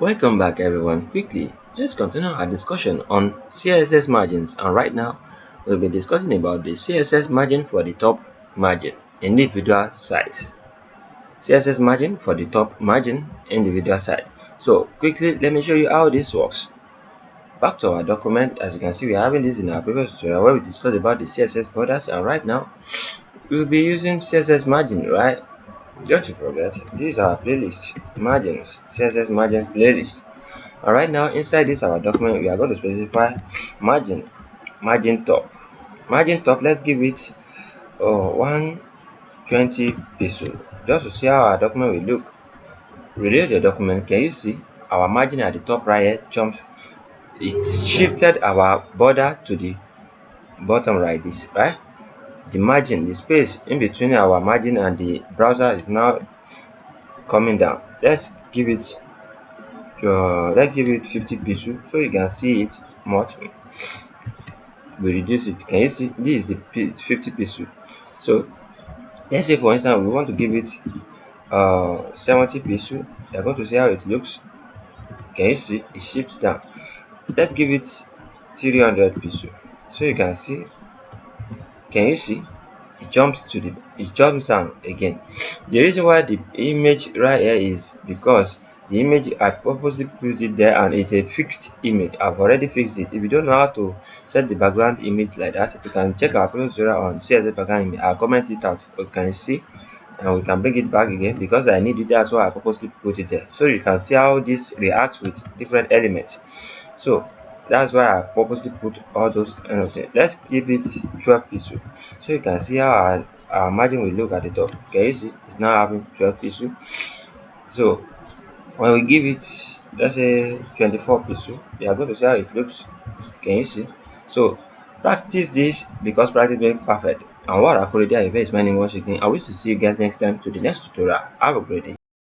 Welcome back everyone. Quickly, let's continue our discussion on CSS margins, and right now we'll be discussing about the CSS margin for the top margin individual size. CSS margin for the top margin individual size. So quickly, let me show you how this works. Back to our document. As you can see, we are having this in our previous tutorial where we discussed about the CSS borders, and right now we'll be using CSS margin, right? Don't you forget, these are playlist margins, CSS margin playlist. And right now inside this our document we are going to specify margin top. Let's give it 120 pixel just to see how our document will look. Reload the document. Can you see our margin at the top right here jumped? It shifted our border to the bottom right, this right. The margin, the space in between our margin and the browser is now coming down. Let's give it 50 pixel so you can see it much. We reduce it. Can you see this is the 50 pixel? So let's say for instance we want to give it 70 pixel. You're going to see how it looks. Can you see it shifts down? Let's give it 300 pixel so you can see. Can you see it jumps down again? The reason why the image right here is because the image I purposely put it there and it's a fixed image. I've already fixed it. If you don't know how to set the background image like that, you can check our previous tutorial on CSS background image. I'll comment it out. You can see, and we can bring it back again because I need it. That's why I purposely put it there, so you can see how this reacts with different elements. So that's why I purposely put all those kind of things. Let's give it 12 pixel so you can see how our margin will look at the top. Can you see it's now having 12 pixel? So when we give it, let's say 24 pixel, you are going to see how it looks. Can you see? So practice this because practice makes perfect. And what akorede is my name once again. I wish to see you guys next time to the next tutorial. Have a great day.